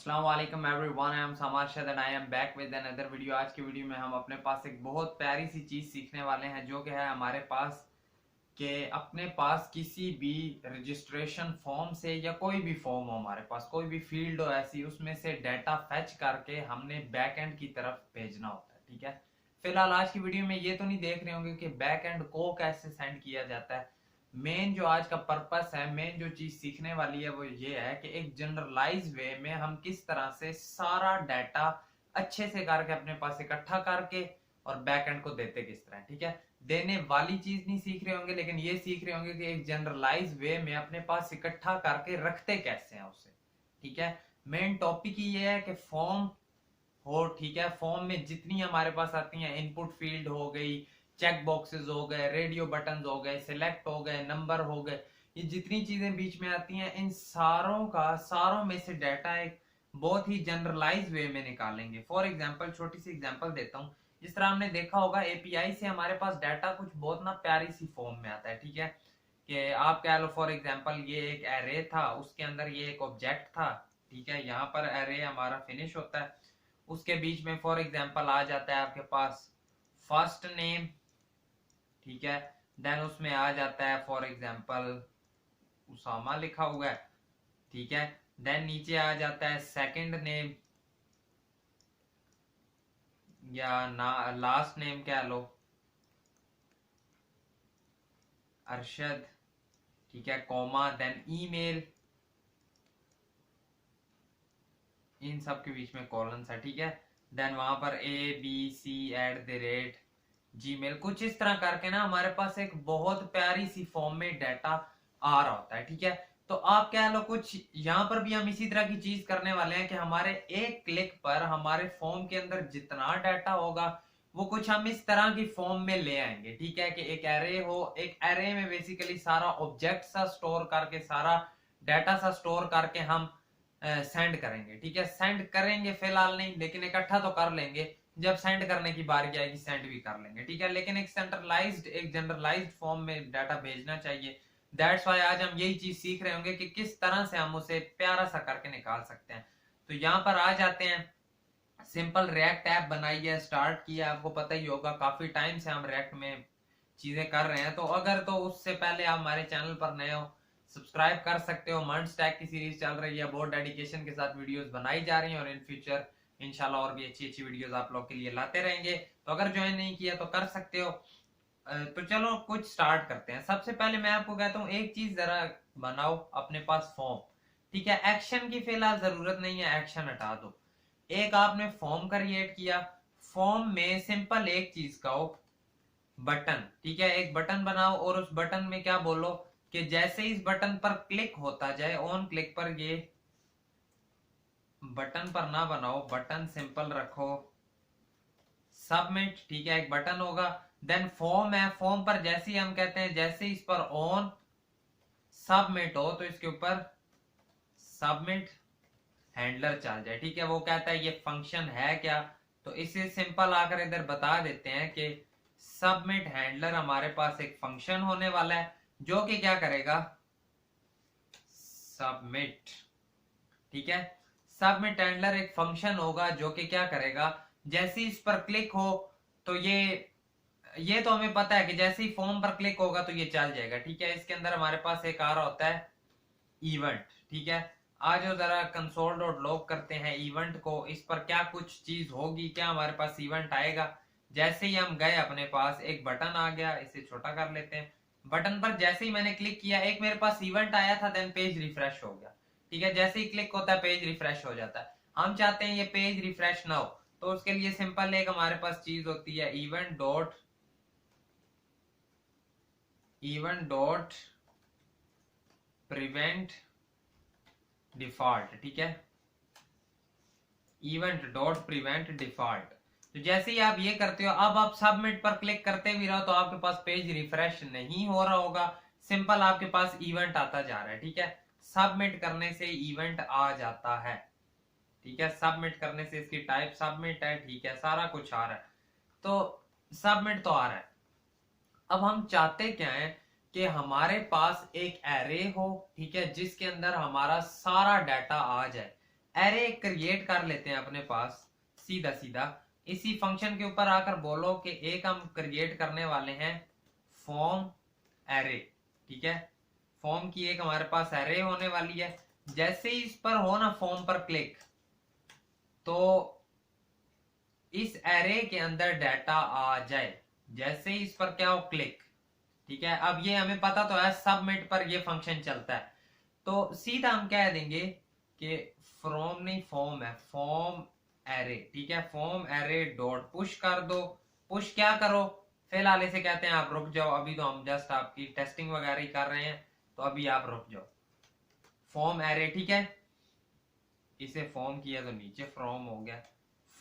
अस्सलाम वालेकुम everyone, I am Samashad and I am back with another video. आज की वीडियो में हम अपने पास एक बहुत प्यारी सी चीज सीखने वाले हैं जो कि है हमारे पास कि अपने पास किसी भी रजिस्ट्रेशन फॉर्म से या कोई भी फॉर्म हो, हमारे पास कोई भी फील्ड हो ऐसी, उसमें से डाटा फेच करके हमने बैक एंड की तरफ भेजना होता है। ठीक है, फिलहाल आज की वीडियो में ये तो नहीं देख रहे होंगे कि बैक एंड को कैसे सेंड किया जाता है। मेन जो आज का पर्पस है, मेन जो चीज सीखने वाली है वो ये है कि एक जनरलाइज वे में हम किस तरह से सारा डाटा अच्छे से करके अपने पास इकट्ठा करके और बैक एंड को देते किस तरह। ठीक है, देने वाली चीज नहीं सीख रहे होंगे, लेकिन ये सीख रहे होंगे कि एक जनरलाइज वे में अपने पास इकट्ठा करके रखते कैसे हैं उसे। ठीक है, मेन टॉपिक ही ये है कि फॉर्म हो। ठीक है, फॉर्म में जितनी हमारे पास आती हैं, इनपुट फील्ड हो गई, चेक बॉक्सेस हो गए, रेडियो बटन हो गए, सिलेक्ट हो गए, नंबर हो गए, ये जितनी चीजें बीच में आती हैं, इन सारों में से डाटा एक बहुत ही जनरलाइज वे में निकालेंगे। फॉर एग्जांपल, छोटी सी एग्जांपल देता हूँ। जिस तरह हमने देखा होगा एपीआई से हमारे पास डाटा कुछ बहुत ना प्यारी सी फॉर्म में आता है। ठीक है, कि आप कह लो फॉर एग्जांपल ये एक एरे था, उसके अंदर ये एक ऑब्जेक्ट था। ठीक है, यहाँ पर एरे हमारा फिनिश होता है, उसके बीच में फॉर एग्जांपल आ जाता है आपके पास फर्स्ट नेम। ठीक है, देन उसमें आ जाता है फॉर एग्जांपल उसामा लिखा हुआ है। ठीक है, देन नीचे आ जाता है सेकंड नेम या ना लास्ट नेम कह लो, अरशद। ठीक है, कॉमा, देन ईमेल, इन सब के बीच में कॉलन्स है। ठीक है, देन वहां पर abc@gmail, कुछ इस तरह करके ना हमारे पास एक बहुत प्यारी सी फॉर्म में डाटा आ रहा होता है। ठीक है, तो आप कह लो कुछ यहां पर भी हम इसी तरह की चीज करने वाले हैं कि हमारे एक क्लिक पर हमारे फॉर्म के अंदर जितना डाटा होगा वो कुछ हम इस तरह की फॉर्म में ले आएंगे। ठीक है, कि एक एरे हो, एक एरे में बेसिकली सारा ऑब्जेक्ट सा स्टोर करके, सारा डाटा सा स्टोर करके हम सेंड करेंगे। ठीक है, सेंड करेंगे फिलहाल नहीं, लेकिन इकट्ठा तो कर लेंगे। जब सेंड करने की बारी आएगी सेंड भी कर लेंगे। ठीक है, लेकिन एक सेंट्रलाइज्ड, एक जनरलाइज्ड फॉर्म में डाटा भेजना चाहिए। दैट्स वाई आज हम यही चीज सीख रहे होंगे कि किस तरह से हम उसे प्यारा सा करके निकाल सकते हैं। तो यहाँ पर आ जाते हैं। सिंपल रिएक्ट ऐप बनाई है, स्टार्ट किया, आपको पता ही होगा काफी टाइम से हम रिएक्ट में चीजें कर रहे हैं। तो अगर तो उससे पहले आप हमारे चैनल पर नए हो, सब्सक्राइब कर सकते हो। मंड स्टैक की सीरीज चल रही है, बहुत डेडिकेशन के साथ वीडियोस बनाई जा रही हैं और इन फ्यूचर इंशाल्लाह और भी अच्छी अच्छी वीडियोस आप लोग के लिए लाते रहेंगे। तो अगर ज्वाइन नहीं किया तो कर सकते हो। तो चलो कुछ स्टार्ट करते हैं। सबसे पहले मैं आपको कहता हूँ एक चीज जरा बनाओ अपने पास फॉर्म। ठीक है, एक्शन की फिलहाल जरूरत नहीं है, एक्शन हटा दो। एक आपने फॉर्म क्रिएट किया, फॉर्म में सिंपल एक चीज का हो, बटन। ठीक है, एक बटन बनाओ और उस बटन में क्या बोलो कि जैसे इस बटन पर क्लिक होता जाए, ऑन क्लिक पर, ये बटन पर ना बनाओ, बटन सिंपल रखो, सबमिट। ठीक है, एक बटन होगा, देन फॉर्म है, फॉर्म पर जैसे ही हम कहते हैं, जैसे इस पर ऑन सबमिट हो तो इसके ऊपर सबमिट हैंडलर चल जाए। ठीक है, वो कहता है ये फंक्शन है क्या, तो इसे सिंपल आकर इधर बता देते हैं कि सबमिट हैंडलर हमारे पास एक फंक्शन होने वाला है जो कि क्या करेगा, सबमिट। ठीक है, सबमिट हैंडलर एक फंक्शन होगा जो कि क्या करेगा, जैसे इस पर क्लिक हो तो ये तो हमें पता है कि जैसे ही फॉर्म पर क्लिक होगा तो ये चल जाएगा। ठीक है, इसके अंदर हमारे पास एक आ रहा होता है इवेंट। ठीक है, आज जरा कंसोल डॉट लॉग करते हैं इवेंट को, इस पर क्या कुछ चीज होगी, क्या हमारे पास इवेंट आएगा। जैसे ही हम गए अपने पास एक बटन आ गया, इसे छोटा कर लेते हैं। बटन पर जैसे ही मैंने क्लिक किया एक मेरे पास इवेंट आया था, देन पेज रिफ्रेश हो गया। ठीक है, जैसे ही क्लिक होता है पेज रिफ्रेश हो जाता है। हम चाहते हैं ये पेज रिफ्रेश ना हो, तो उसके लिए सिंपल एक हमारे पास चीज होती है इवेंट डॉट प्रिवेंट डिफॉल्ट। ठीक है, इवेंट डॉट प्रिवेंट डिफॉल्ट। तो जैसे ही आप ये करते हो, अब आप सबमिट पर क्लिक करते भी रहो तो आपके पास पेज रिफ्रेश नहीं हो रहा होगा, सिंपल आपके पास इवेंट आता जा रहा है। ठीक है, सबमिट करने से इवेंट आ जाता है। ठीक है, सबमिट करने से इसकी टाइप सबमिट है। ठीक है, सारा कुछ आ रहा है, तो सबमिट तो आ रहा है। अब हम चाहते क्या है कि हमारे पास एक एरे हो। ठीक है, जिसके अंदर हमारा सारा डाटा आ जाए। एरे क्रिएट कर लेते हैं अपने पास सीधा सीधा। इसी फंक्शन के ऊपर आकर बोलो कि एक हम क्रिएट करने वाले हैं फॉर्म एरे, ठीक है। फॉर्म की एक हमारे पास एरे होने वाली है। जैसे ही इस पर हो ना फॉर्म पर क्लिक, तो इस एरे के अंदर डाटा आ जाए। जैसे ही इस पर क्या हो क्लिक, ठीक है। अब ये हमें पता तो है सबमिट पर ये फंक्शन चलता है, तो सीधा हम कह देंगे कि फ्रॉम नहीं फॉर्म है, फॉर्म एरे, ठीक है। फॉर्म एरे डॉट पुश कर दो। पुश क्या करो, फिलहाल इसे कहते हैं आप रुक जाओ, अभी तो हम जस्ट आपकी टेस्टिंग वगैरह ही कर रहे हैं, तो अभी आप रुक जाओ। फॉर्म एरे, ठीक है। इसे फॉर्म किया तो नीचे फ्रॉम हो गया,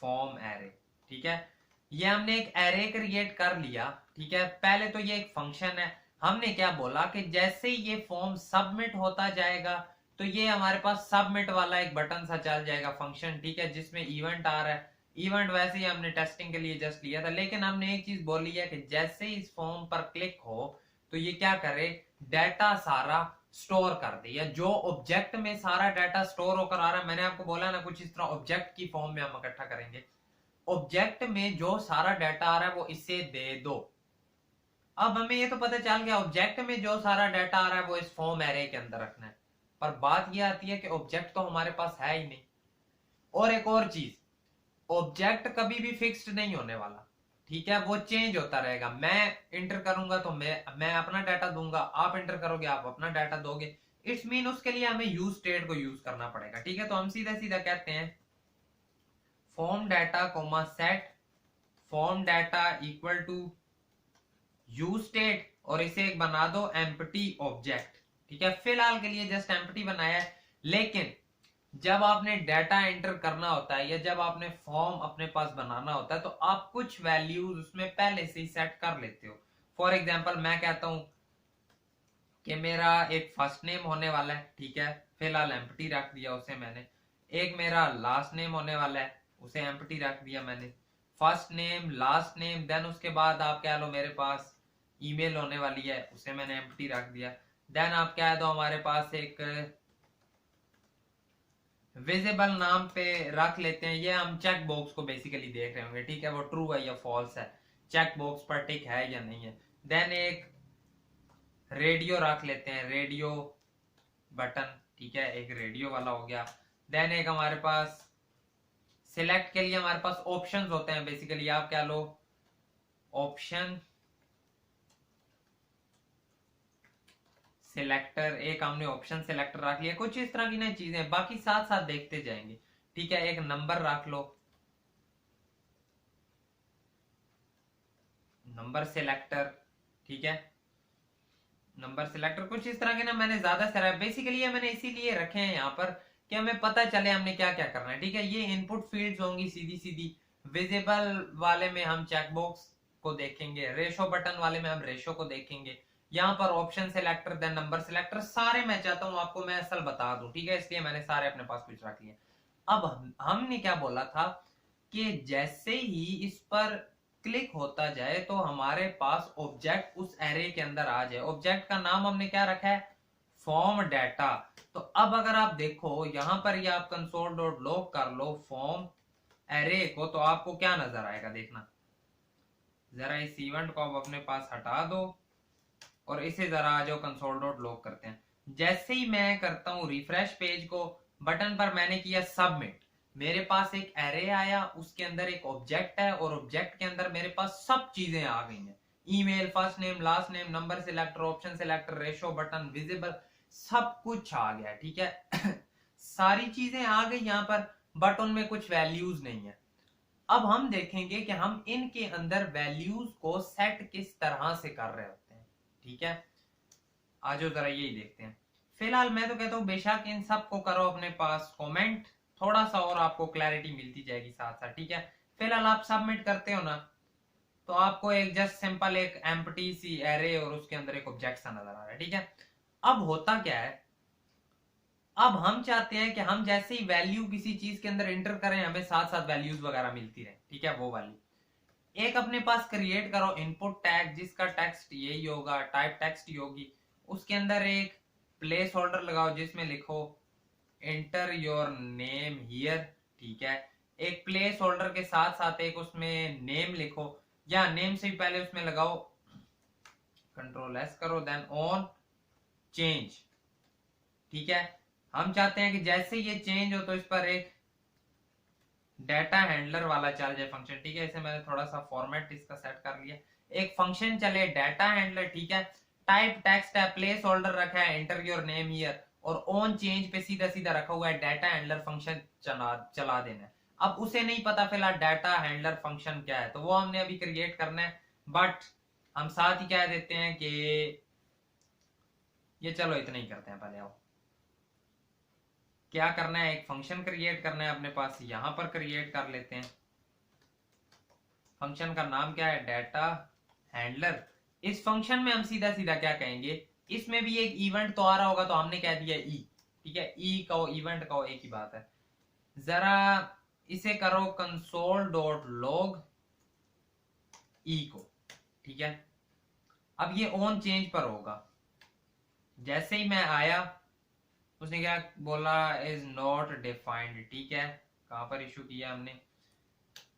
फॉर्म एरे, ठीक है। ये हमने एक एरे क्रिएट कर लिया, ठीक है। पहले तो ये एक फंक्शन है, हमने क्या बोला कि जैसे ही ये फॉर्म सबमिट होता जाएगा तो ये हमारे पास सबमिट वाला एक बटन सा चल जाएगा फंक्शन, ठीक है, जिसमें इवेंट आ रहा है। इवेंट वैसे ही हमने टेस्टिंग के लिए जस्ट लिया था, लेकिन हमने एक चीज बोली है कि जैसे ही इस फॉर्म पर क्लिक हो तो ये क्या करे, डाटा सारा स्टोर कर दे, या जो ऑब्जेक्ट में सारा डाटा स्टोर होकर आ रहा है, मैंने आपको बोला ना कुछ इस तरह ऑब्जेक्ट की फॉर्म में हम इकट्ठा करेंगे। ऑब्जेक्ट में जो सारा डाटा आ रहा है वो इसे दे दो। अब हमें ये तो पता चल गया ऑब्जेक्ट में जो सारा डाटा आ रहा है वो इस फॉर्म एरे के अंदर रखना है, पर बात ये आती है कि ऑब्जेक्ट तो हमारे पास है ही नहीं। और एक और चीज, ऑब्जेक्ट कभी भी फिक्स्ड नहीं होने वाला, ठीक है, वो चेंज होता रहेगा। मैं इंटर करूंगा तो मैं अपना डाटा दूंगा, आप इंटर करोगे आप अपना डाटा दोगे। इट्स मीन उसके लिए हमें यूज स्टेट को यूज करना पड़ेगा, ठीक है। तो हम सीधा सीधा कहते हैं form data comma set form data equal to use state, और इसे एक बना दो एम्प्टी ऑब्जेक्ट, ठीक है। फिलहाल के लिए जस्ट एम्प्टी बनाया है, लेकिन जब आपने डाटा एंटर करना होता है या जब आपने फॉर्म अपने पास बनाना होता है तो आप कुछ वैल्यूज उसमें पहले से ही सेट कर लेते हो। फॉर एग्जांपल मैं कहता हूं कि मेरा एक फर्स्ट नेम होने वाला है, ठीक है, फिलहाल एम्प्टी रख दिया उसे मैंने। एक मेरा लास्ट नेम होने वाला है, उसे एम्प्टी रख दिया मैंने। First name last name, then उसके बाद आप कह लो मेरे पास ईमेल होने वाली है, उसे मैंने एम्प्टी रख दिया। देन आप कह दो हमारे पास एक विजिबल नाम पे रख लेते हैं, ये हम चेक बॉक्स को बेसिकली देख रहे होंगे, ठीक है, वो ट्रू है या फॉल्स है, चेक बॉक्स पर टिक है या नहीं है। देन एक रेडियो रख लेते हैं, रेडियो बटन, ठीक है, एक रेडियो वाला हो गया। देन एक हमारे पास सिलेक्ट के लिए हमारे पास ऑप्शंस होते हैं, बेसिकली आप क्या लो ऑप्शन सिलेक्टर, एक हमने ऑप्शन सिलेक्टर रख लिया। कुछ इस तरह की ना चीजें, बाकी साथ साथ देखते जाएंगे, ठीक है। एक नंबर रख लो, नंबर सिलेक्टर, ठीक है, नंबर सिलेक्टर। कुछ इस तरह के ना मैंने ज्यादा सारा बेसिकली ये मैंने इसीलिए रखे हैं यहाँ पर कि हमें पता चले हमने क्या क्या करना है, ठीक है। ये इनपुट फील्ड्स होंगी सीधी सीधी। विजिबल वाले में हम चेकबॉक्स को देखेंगे, रेशो बटन वाले में हम रेशो को देखेंगे, यहाँ पर option selector then number selector, सारे मैं चाहता हूँ आपको मैं असल बता दूं, ठीक है, इसलिए मैंने सारे अपने पास कुछ रख लिए। अब हमने क्या बोला था कि जैसे ही इस पर क्लिक होता जाए तो हमारे पास ऑब्जेक्ट उस एरे के अंदर आ जाए। ऑब्जेक्ट का नाम हमने क्या रखा है, फॉर्म डाटा। तो अब अगर आप देखो यहां पर ये आप कंसोल डॉट लॉग कर लो फॉर्म एरे को, तो आपको क्या नजर आएगा, देखना जरा इस इवेंट को आप अपने पास हटा दो और इसे जरा आ जाओ कंसोल डॉट लॉग करते हैं। जैसे ही मैं करता हूं रिफ्रेश पेज को, बटन पर मैंने किया सबमिट, मेरे पास एक एरे आया, उसके अंदर एक ऑब्जेक्ट है और ऑब्जेक्ट के अंदर मेरे पास सब चीजें आ गई हैं। Email, first name, last name, number selector, option selector, radio button, visible, सब कुछ आ गया, ठीक है। सारी चीजें आ गई यहाँ पर, बट उनमें कुछ वैल्यूज नहीं है। अब हम देखेंगे कि हम इनके अंदर वैल्यूज को सेट किस तरह से कर रहे होते हैं, ठीक है। आज जरा यही देखते हैं। फिलहाल मैं तो कहता हूं बेशक इन सब को करो अपने पास कमेंट, थोड़ा सा और आपको क्लैरिटी मिलती जाएगी साथ साथ, ठीक है। फिलहाल आप सबमिट करते हो ना, तो आपको एक जस्ट सिंपल एक एम्प्टी सी एरे और उसके अंदर एक ऑब्जेक्ट सा नजर आ रहा है, ठीक है। अब होता क्या है, अब हम चाहते हैं कि हम जैसे ही वैल्यू किसी चीज के अंदर एंटर करें हमें साथ साथ वैल्यूज वगैरह मिलती रहे, ठीक है, वो वाली एक अपने पास क्रिएट करो इनपुट टैग, जिसका टेक्स्ट यही होगा, टाइप टेक्स्ट ही होगी। उसके अंदर एक प्लेस होल्डर लगाओ जिसमें लिखो एंटर योर नेम हियर, ठीक है। एक प्लेस होल्डर के साथ साथ एक उसमें नेम लिखो, या नेम से भी पहले उसमें लगाओ कंट्रोल एस करो, देन ऑन चेंज, ठीक है। हम चाहते हैं कि जैसे ये चेंज हो तो इस पर एक डाटा हैंडलर वाला चल जाए फंक्शन, ठीक है। इसे मैंने थोड़ा सा फॉर्मेट इसका सेट कर लिया, एक फंक्शन चले डाटा हैंडलर, ठीक है। टाइप टेक्स्ट है, प्लेस होल्डर रखा है एंटर योर नेम हियर, और ऑन चेंज पे सीधा सीधा रखा हुआ है डाटा हैंडलर फंक्शन चला देना है। अब उसे नहीं पता फिलहाल डाटा हैंडलर फंक्शन क्या है, तो वो हमने अभी क्रिएट करना है। बट हम साथ ही कह देते हैं कि ये, चलो इतना ही करते हैं पहले। आओ क्या करना है, एक फंक्शन क्रिएट करना है अपने पास, यहां पर क्रिएट कर लेते हैं। फंक्शन का नाम क्या है, डाटा हैंडलर। इस फंक्शन में हम सीधा सीधा क्या कहेंगे, इसमें भी एक इवेंट तो आ रहा होगा, तो हमने कह दिया ई, ठीक है। ई कहो इवेंट कहो एक ही बात है। जरा इसे करो कंसोल डॉट लॉग ई को, ठीक है। अब ये ऑन चेंज पर होगा, जैसे ही मैं आया उसने क्या बोला, इज नॉट डिफाइंड, ठीक है। कहां पर इशू किया हमने,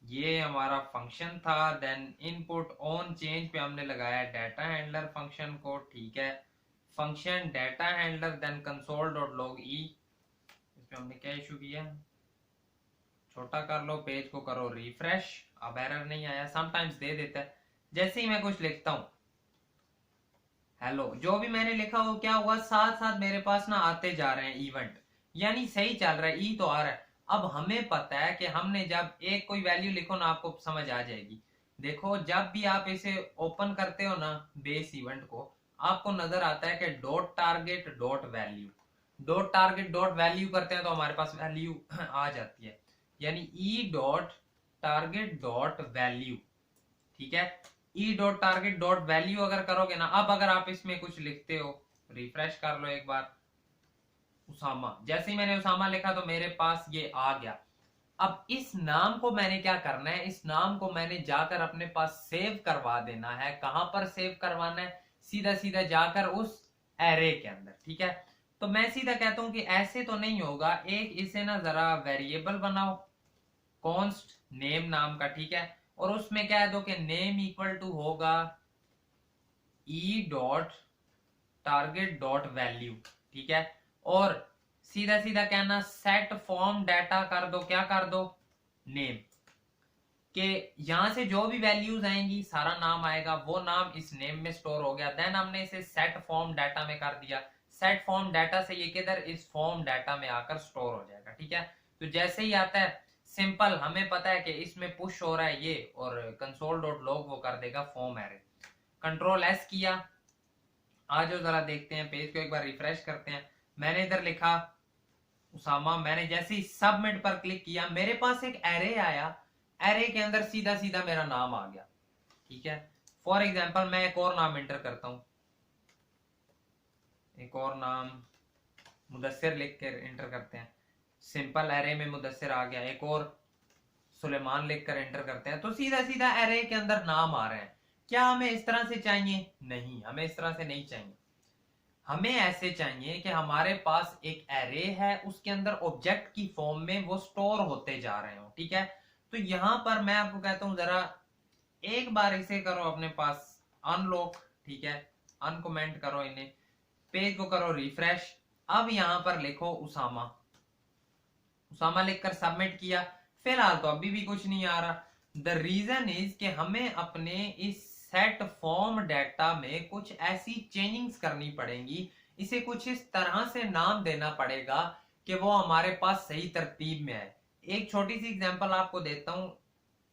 ये हमारा फंक्शन था, देन इनपुट ऑन चेंज पे हमने लगाया डाटा हैंडलर फंक्शन को, ठीक है। Function data handler then console dot log e, इसमें हमने क्या इशू किया, छोटा कर लो, पेज को करो रिफ्रेश। अब एरर नहीं आया, समटाइम्स दे देता है। जैसे ही मैं कुछ लिखता हूं हेलो, जो भी मैंने लिखा हो क्या हुआ, साथ साथ मेरे पास ना आते जा रहे हैं इवेंट, यानी सही चल रहा है, ई तो आ रहा है। अब हमें पता है कि हमने जब एक कोई वैल्यू लिखो ना, आपको समझ आ जाएगी। देखो जब भी आप इसे ओपन करते हो ना बेस इवेंट को, आपको नजर आता है कि dot target dot value, dot target dot value करते हैं तो हमारे पास वैल्यू आ जाती है, यानी ई डॉट टारगेट डॉट वैल्यू, ठीक है। E dot target dot value अगर करोगे ना, अब अगर आप इसमें कुछ लिखते हो, रिफ्रेश कर लो एक बार, उसामा, जैसे ही मैंने उसामा लिखा तो मेरे पास ये आ गया। अब इस नाम को मैंने क्या करना है, इस नाम को मैंने जाकर अपने पास सेव करवा देना है। कहां पर सेव करवाना है, सीधा सीधा जाकर उस एरे के अंदर, ठीक है। तो मैं सीधा कहता हूं कि ऐसे तो नहीं होगा, एक इसे ना जरा वेरिएबल बनाओ, कॉन्स्ट नेम नाम का, ठीक है। और उसमें कह दो कि नेम इक्वल टू होगा ई डॉट टारगेट डॉट वैल्यू, ठीक है। और सीधा सीधा कहना सेट फॉर्म डाटा कर दो, क्या कर दो, नेम, के यहां से जो भी वैल्यूज आएंगी सारा नाम आएगा, वो नाम इस नेम में स्टोर हो गया। देन हमने इसे सेट फॉर्म डाटा में कर दिया, सेट फॉर्म डाटा से ये किधर इस फॉर्म डाटा में आकर स्टोर हो जाएगा, ठीक है। तो जैसे ही आता है सिंपल, हमें पता है कि इसमें पुश हो रहा है ये, और कंसोल डॉट लॉग वो कर देगा फॉर्म एरे। कंट्रोल एस किया, आज जरा देखते हैं पेज को एक बार रिफ्रेश करते हैं। मैंने इधर लिखा उसामा, मैंने जैसे ही सबमिट पर क्लिक किया मेरे पास एक एरे आया, एरे के अंदर सीधा सीधा मेरा नाम आ गया, ठीक है। फॉर एग्जांपल मैं एक और नाम एंटर करता हूं, एक और नाम मुदस्सिर लिख कर एंटर करते हैं, सिंपल एरे में मुदस्सिर आ गया। एक और सुलेमान लिख कर एंटर करते हैं, तो सीधा सीधा एरे के अंदर नाम आ रहे हैं। क्या हमें इस तरह से चाहिए, नहीं, हमें इस तरह से नहीं चाहिए। हमें ऐसे चाहिए कि हमारे पास एक एरे है, उसके अंदर ऑब्जेक्ट की फॉर्म में वो स्टोर होते जा रहे हो, ठीक है। तो यहां पर मैं आपको कहता हूं जरा एक बार इसे करो अपने पास अनलॉक, ठीक है, अनकमेंट करो इन्हें, पेज को करो रिफ्रेश। अब यहां पर लिखो उसामा, उसामा लिखकर सबमिट किया। फिलहाल तो अभी भी कुछ नहीं आ रहा। द रीजन इज कि हमें अपने इस सेट फॉर्म डाटा में कुछ ऐसी चेंजिंग्स करनी पड़ेंगी, इसे कुछ इस तरह से नाम देना पड़ेगा कि वो हमारे पास सही तरतीब में है। एक छोटी सी एग्जांपल आपको देता हूं,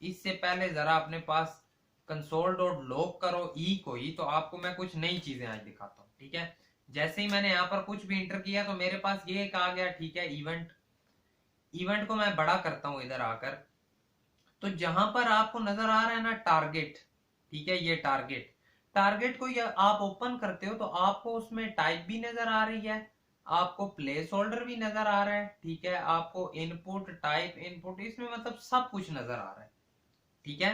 इससे पहले जरा अपने पास कंसोल डॉट लॉग करो ई को ही, तो आपको मैं कुछ नई चीजें आज दिखाता हूं, ठीक है। जैसे ही मैंने यहाँ पर कुछ भी इंटर किया तो मेरे पास ये एक आ गया, ठीक है, इवेंट। इवेंट को मैं बड़ा करता हूं इधर आकर, तो जहां पर आपको नजर आ रहा है ना टारगेट, ठीक है, ये टारगेट, टारगेट को ये आप ओपन करते हो तो आपको उसमें टाइप भी नजर आ रही है, आपको प्लेस होल्डर भी नजर आ रहा है, ठीक है, आपको इनपुट टाइप इनपुट, इसमें मतलब सब कुछ नजर आ रहा है, ठीक है,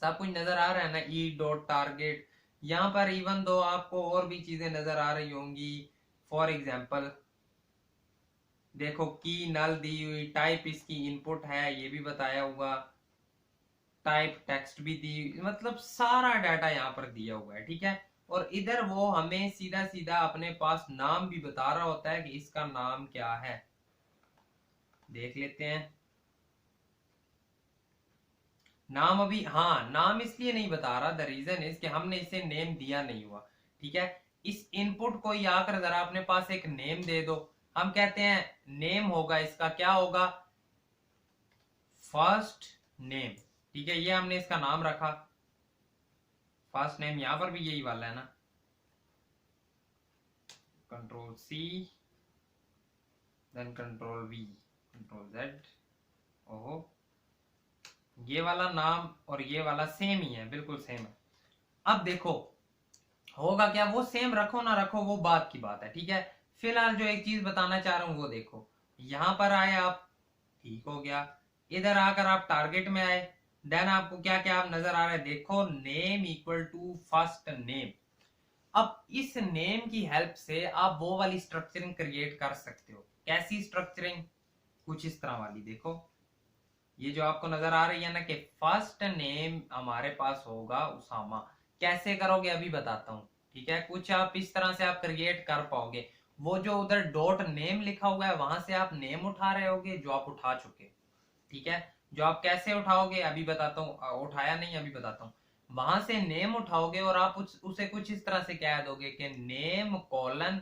सब कुछ नजर आ रहा है ना। ई डॉट टारगेट, यहां पर इवन दो आपको और भी चीजें नजर आ रही होंगी, फॉर एग्जाम्पल देखो की नल दी हुई, टाइप इसकी इनपुट है ये भी बताया हुआ, टाइप टेक्स्ट भी दी, मतलब सारा डाटा यहाँ पर दिया हुआ है, ठीक है। और इधर वो हमें सीधा सीधा अपने पास नाम भी बता रहा होता है कि इसका नाम क्या है। देख लेते हैं नाम। अभी हाँ, नाम इसलिए नहीं बता रहा, द रीजन इज कि हमने इसे नेम दिया नहीं हुआ, ठीक है। इस इनपुट को ही आकर जरा अपने पास एक नेम दे दो। हम कहते हैं नेम होगा इसका, क्या होगा, फर्स्ट नेम, ठीक है। ये हमने इसका नाम रखा फर्स्ट नेम, यहां पर भी यही वाला है ना, control C then control V control Z. ओहो, ये वाला नाम और ये वाला सेम ही है, बिल्कुल सेम है। अब देखो होगा क्या, वो सेम रखो ना रखो वो बात की बात है, ठीक है। फिलहाल जो एक चीज बताना चाह रहा हूं वो देखो, यहां पर आए आप, ठीक हो गया। इधर आकर आप टारगेट में आए, देन आपको क्या क्या आप नजर आ रहा है, देखो name equal to first name. अब इस नेम की हेल्प से आप वो वाली स्ट्रक्चरिंग क्रिएट कर सकते हो। कैसी स्ट्रक्चरिंग, कुछ इस तरह वाली। देखो ये जो आपको नजर आ रही है ना कि फर्स्ट नेम हमारे पास होगा उसामा, कैसे करोगे अभी बताता हूं, ठीक है। कुछ आप इस तरह से आप क्रिएट कर पाओगे, वो जो उधर डॉट नेम लिखा हुआ है वहां से आप नेम उठा रहे होगे जो आप उठा चुके, ठीक है। जो आप कैसे उठाओगे अभी बताता हूँ, उठाया नहीं अभी बताता हूँ। वहां से नेम उठाओगे और आप उसे कुछ इस तरह से कह दोगे कि नेम कॉलन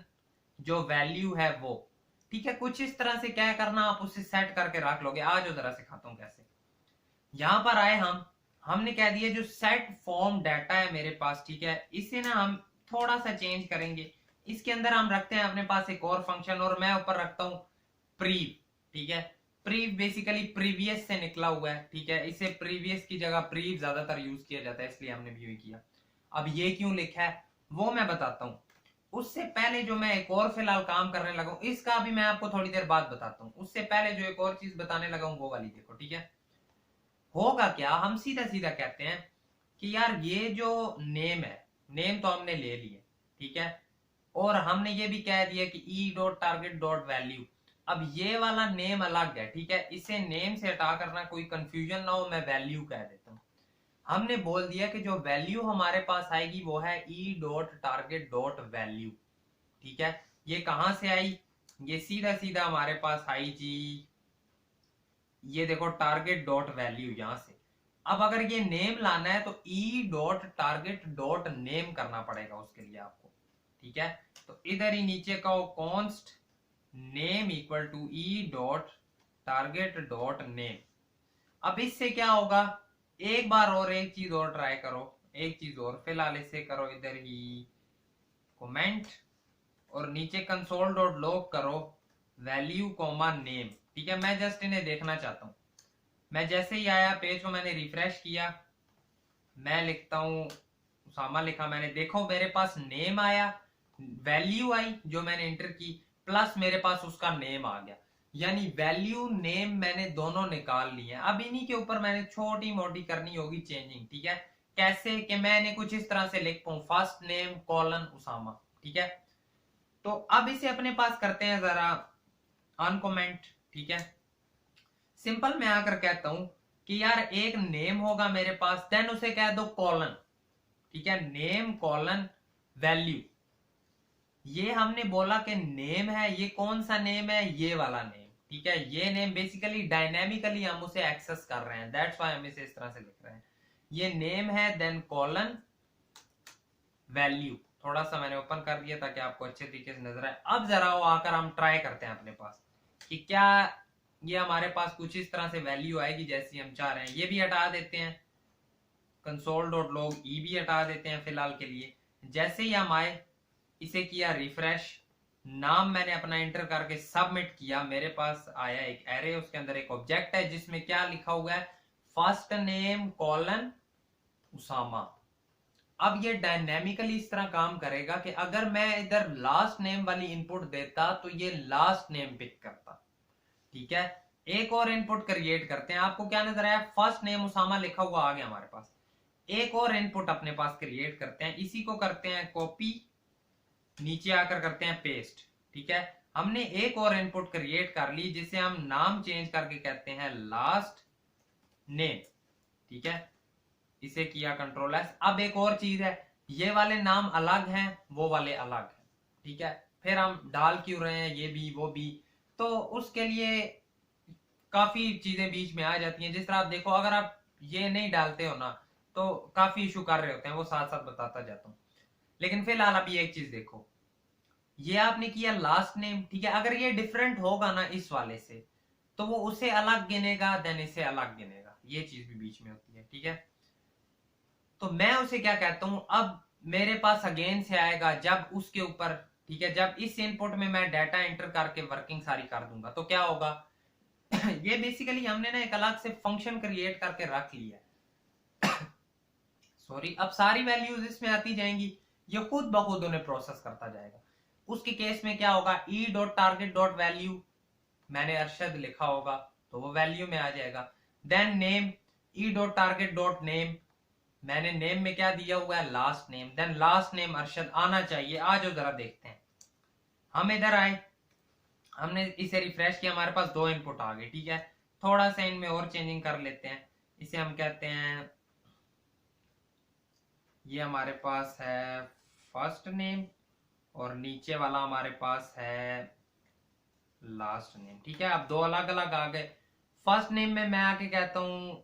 जो वैल्यू है वो, ठीक है। कुछ इस तरह से क्या करना, आप उसे सेट करके रख लोगे। आज जरा सिखाता हूं कैसे। यहां पर आए हमने कह दिया जो सेट फॉर्म डाटा है मेरे पास, ठीक है, इसे ना हम थोड़ा सा चेंज करेंगे। इसके अंदर हम रखते हैं अपने पास एक और फंक्शन, और मैं ऊपर रखता हूं प्रीव, ठीक है। प्रीव बेसिकली प्रीवियस से निकला हुआ है, ठीक है। इसे प्रीवियस की जगह प्रीव ज्यादातर यूज किया जाता है, इसलिए हमने भी किया। अब ये क्यों लिखा है वो मैं बताता हूं। उससे पहले जो मैं एक और फिलहाल काम करने लगा हूं, इसका भी मैं आपको थोड़ी देर बाद बताता हूं। उससे पहले जो एक और चीज बताने लगा हूं वो वाली देखो, ठीक है। होगा क्या, हम सीधा सीधा कहते हैं कि यार ये जो नेम है, नेम तो हमने ले लिया, ठीक है। और हमने ये भी कह दिया कि ई डॉट टारगेट डॉट वैल्यू। अब ये वाला नेम अलग है, ठीक है। इसे नेम से हटा करना, कोई कंफ्यूजन ना हो, मैं वैल्यू कह देता हूं। हमने बोल दिया कि जो वैल्यू हमारे पास आएगी वो है e dot target dot value, ठीक है। ये कहां से आई, ये सीधा सीधा हमारे पास आई जी, ये देखो टारगेट डॉट वैल्यू यहां से। अब अगर ये नेम लाना है तो ई डॉट टारगेट डॉट नेम करना पड़ेगा उसके लिए आपको, ठीक है। तो इधर ही नीचे का वो const name equal to e dot target dot name. अब इससे क्या होगा, एक बार और एक चीज और ट्राई करो, एक चीज और फिलहाल इसे करो इधर ही कमेंट, और नीचे कंसोल डॉट लॉग करो वैल्यू कॉमा नेम, ठीक है। मैं जस्ट इन्हें देखना चाहता हूं। मैं जैसे ही आया पेज को मैंने रिफ्रेश किया, मैं लिखता हूं उसामा लिखा मैंने, देखो मेरे पास नेम आया, वैल्यू आई जो मैंने इंटर की, प्लस मेरे पास उसका नेम आ गया। यानी वैल्यू नेम मैंने दोनों निकाल लिए। अब इन्हीं के ऊपर मैंने छोटी मोटी करनी होगी चेंजिंग, ठीक है। कैसे कि मैंने कुछ इस तरह से लिख पाऊं फर्स्ट नेम कॉलन उसामा, ठीक है। तो अब इसे अपने पास करते हैं जरा अनकमेंट, ठीक है। सिंपल मैं आकर कहता हूं कि यार एक नेम होगा मेरे पास, देन उसे कह दो कॉलन, ठीक है। नेम कॉलन वैल्यू, ये हमने बोला कि नेम है, ये कौन सा नेम है, ये वाला नेम, ठीक है। ये नेम बेसिकली डायनेमिकली हम उसे एक्सेस कर रहे हैं, दैट्स व्हाई हम इसे इस तरह से लिख रहे हैं। ये नेम है, देन कॉलन वैल्यू, थोड़ा सा मैंने ओपन कर दिया ताकि आपको अच्छे तरीके से नजर आए। अब जरा वो आकर हम ट्राई करते हैं अपने पास कि क्या ये हमारे पास कुछ इस तरह से वैल्यू आएगी जैसी हम चाह रहे हैं। ये भी हटा देते हैं, कंसोल डॉट लॉग ई भी हटा देते हैं फिलहाल के लिए। जैसे ही हम आए, इसे किया रिफ्रेश, नाम मैंने अपना एंटर करके सबमिट किया, मेरे पास आया एक एरे, उसके अंदर एक ऑब्जेक्ट है जिसमें क्या लिखा हुआ है, फर्स्ट नेम कॉलन उसामा। अब ये डायनेमिकली इस तरह काम करेगा कि अगर मैं इधर लास्ट नेम वाली इनपुट देता तो ये लास्ट नेम पिक करता, ठीक है। एक और इनपुट क्रिएट करते हैं, आपको क्या नजर आया, फर्स्ट नेम उसामा लिखा हुआ आ गया हमारे पास। एक और इनपुट अपने पास क्रिएट करते हैं, इसी को करते हैं कॉपी, नीचे आकर करते हैं पेस्ट, ठीक है। हमने एक और इनपुट क्रिएट कर ली जिसे हम नाम चेंज करके कहते हैं लास्ट नेम, ठीक है। इसे किया कंट्रोल एस। अब एक और चीज है, ये वाले नाम अलग हैं, वो वाले अलग हैं, ठीक है। फिर हम डाल क्यों रहे हैं ये भी वो भी, तो उसके लिए काफी चीजें बीच में आ जाती हैं। जिस तरह आप देखो, अगर आप ये नहीं डालते हो ना तो काफी इशू कर रहे होते हैं, वो साथ साथ बताता जाता हूँ। लेकिन फिलहाल अभी एक चीज देखो, ये आपने किया लास्ट नेम, ठीक है। अगर ये डिफरेंट होगा ना इस वाले से, तो वो उसे अलग गिनेगा, देन इसे अलग गिनेगा, ये चीज भी बीच में होती है, ठीक है। तो मैं उसे क्या कहता हूं, अब मेरे पास अगेन से आएगा जब उसके ऊपर, ठीक है, जब इस इनपुट में मैं डाटा एंटर करके वर्किंग सारी कर दूंगा तो क्या होगा ये बेसिकली हमने ना एक अलग से फंक्शन क्रिएट करके रख लिया है सॉरी। अब सारी वैल्यूज इसमें आती जाएंगी, ये खुद ब खुद उन्हें प्रोसेस करता जाएगा। उसके केस में क्या होगा, ई डॉट टारगेट डॉट वैल्यू, मैंने अरशद लिखा होगा तो वो वैल्यू में आ जाएगा। Then name, e dot target dot name, मैंने नेम में क्या दिया हुआ है, last name. Then last name Arshad आना चाहिए। आज जरा देखते हैं, हम इधर आए, हमने इसे रिफ्रेश किया, हमारे पास दो इनपुट आ गए, ठीक है। थोड़ा सा इनमें और चेंजिंग कर लेते हैं। इसे हम कहते हैं, ये हमारे पास है फर्स्ट नेम और नीचे वाला हमारे पास है लास्ट नेम, ठीक है। अब दो अलग अलग आ गए। फर्स्ट नेम में मैं आके कहता हूं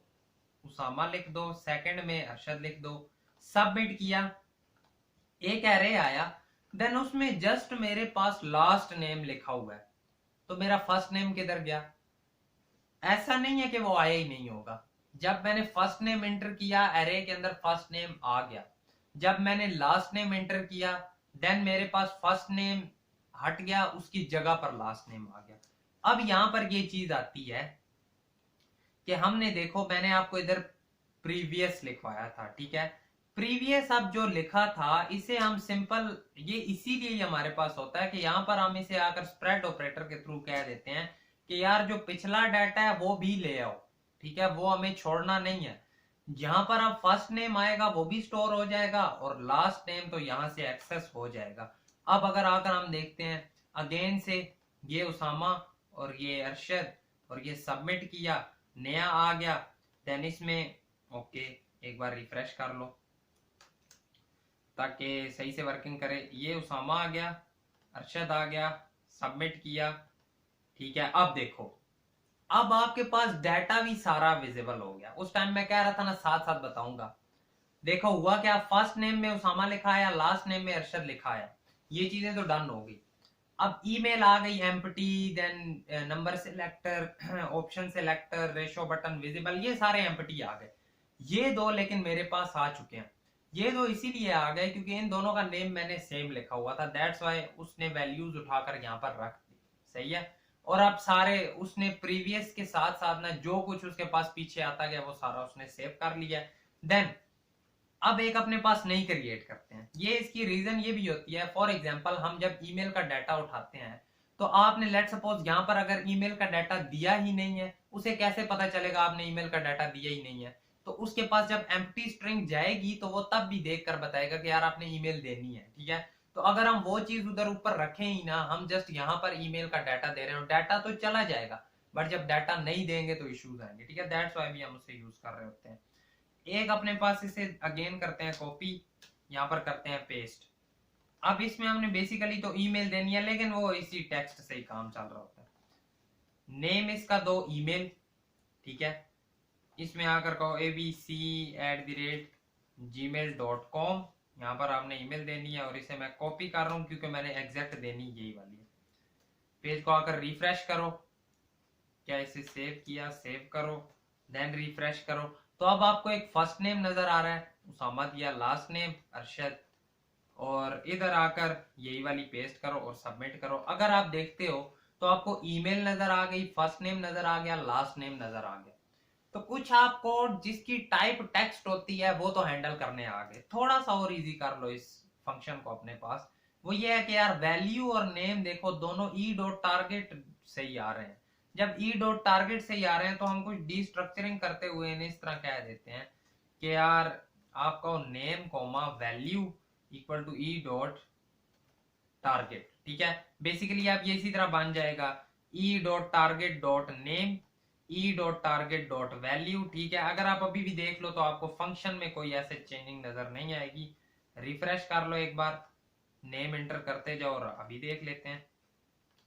उसामा लिख दो, सेकंड में अरशद लिख दो। सबमिट किया, एक एरे आया, देन उसमें जस्ट मेरे पास लास्ट नेम लिखा हुआ है, तो मेरा फर्स्ट नेम किधर गया? ऐसा नहीं है कि वो आया ही नहीं होगा। जब मैंने फर्स्ट नेम एंटर किया, एरे के अंदर फर्स्ट नेम आ गया। जब मैंने लास्ट नेम एंटर किया, देन मेरे पास फर्स्ट नेम हट गया, उसकी जगह पर लास्ट नेम आ गया। अब यहां पर ये चीज आती है कि हमने देखो, मैंने आपको इधर प्रीवियस लिखवाया था, ठीक है। प्रीवियस अब जो लिखा था इसे हम सिंपल, ये इसीलिए हमारे पास होता है कि यहां पर हम इसे आकर स्प्रेड ऑपरेटर के थ्रू कह देते हैं कि यार जो पिछला डाटा है वो भी ले आओ, ठीक है, वो हमें छोड़ना नहीं है। जहां पर अब फर्स्ट नेम आएगा वो भी स्टोर हो जाएगा और लास्ट नेम तो यहां से एक्सेस हो जाएगा। अब अगर आकर हम देखते हैं अगेन से, ये उसामा और ये अरशद, और ये सबमिट किया, नया आ गया, देन इसमें ओके, एक बार रिफ्रेश कर लो ताकि सही से वर्किंग करे। ये उसामा आ गया, अरशद आ गया, सबमिट किया, ठीक है। अब देखो, अब आपके पास डाटा भी सारा विजिबल हो गया। उस टाइम मैं कह रहा था ना साथ साथ बताऊंगा, देखो हुआ क्या, फर्स्ट नेम में उसामा लिखा आया, लास्ट नेम में अरशद लिखा आया, ये चीजें तो डन हो गई। अब ईमेल आ गई empty, then number selector, option selector, radio button visible, ये सारे एम्प्टी आ गए। ये दो लेकिन मेरे पास आ चुके हैं। ये दो इसीलिए आ गए क्योंकि इन दोनों का नेम मैंने सेम लिखा हुआ था, दैट्स वाई उसने वैल्यूज उठाकर यहाँ पर रख दी, सही है। और अब सारे उसने प्रीवियस के साथ साथ ना जो कुछ उसके पास पीछे आता गया वो सारा उसने सेव कर लिया। देन अब एक अपने पास नई क्रिएट करते हैं। ये इसकी रीजन ये भी होती है, फॉर एग्जांपल हम जब ईमेल का डाटा उठाते हैं तो आपने लेट सपोज यहाँ पर अगर ईमेल का डाटा दिया ही नहीं है, उसे कैसे पता चलेगा आपने ईमेल का डाटा दिया ही नहीं है? तो उसके पास जब एम्प्टी स्ट्रिंग जाएगी तो वो तब भी देख कर बताएगा कि यार आपने ईमेल देनी है, ठीक है। तो अगर हम वो चीज उधर ऊपर रखें ही ना, हम जस्ट यहाँ पर ईमेल का डाटा दे रहे हो, डाटा तो चला जाएगा, बट जब डाटा नहीं देंगे तो इश्यूज आएंगे, ठीक है। दैट्स वाई भी हम उसे यूज कर रहे होते हैं। एक अपने पास इसे अगेन करते हैं कॉपी, यहाँ पर करते हैं पेस्ट। अब इसमें हमने बेसिकली तो ईमेल देनी है, लेकिन वो इसी टेक्स्ट से ही काम चल रहा होता है। नेम इसका दो ईमेल, ठीक है। इसमें आकर कहो abc@gmail.com, यहाँ पर आपने ईमेल देनी है और इसे मैं कॉपी कर रहा हूँ क्योंकि मैंने एग्जैक्ट देनी यही वाली है। पेज को आकर रिफ्रेश करो, क्या इसे सेव किया, सेव करो, देन रिफ्रेश करो, तो अब आपको एक फर्स्ट नेम नजर आ रहा है उसामा दिया, लास्ट नेम अरशद, और इधर आकर यही वाली पेस्ट करो और सबमिट करो। अगर आप देखते हो तो आपको ईमेल नजर आ गई, फर्स्ट नेम नजर आ गया, लास्ट नेम नजर आ गया। तो कुछ आपको जिसकी टाइप टेक्स्ट होती है वो तो हैंडल करने आ गए। थोड़ा सा और इजी कर लो इस फंक्शन को अपने पास, वो ये है कि यार वैल्यू और नेम देखो दोनों ई डॉट टारगेट से ही आ रहे हैं। जब ई डॉट टारगेट से ही आ रहे हैं तो हम कुछ डिस्ट्रक्चरिंग करते हुए इन्हें इस तरह कह देते हैं कि यार आपका name comma value equal to e dot target, ठीक है। बेसिकली आप ये इसी तरह बन जाएगा e dot target dot name, e dot target dot value. ठीक है, अगर आप अभी भी देख लो तो आपको फंक्शन में कोई ऐसे चेंजिंग नजर नहीं आएगी। रिफ्रेश कर लो एक बार, नेम एंटर करते जाओ और अभी देख लेते हैं।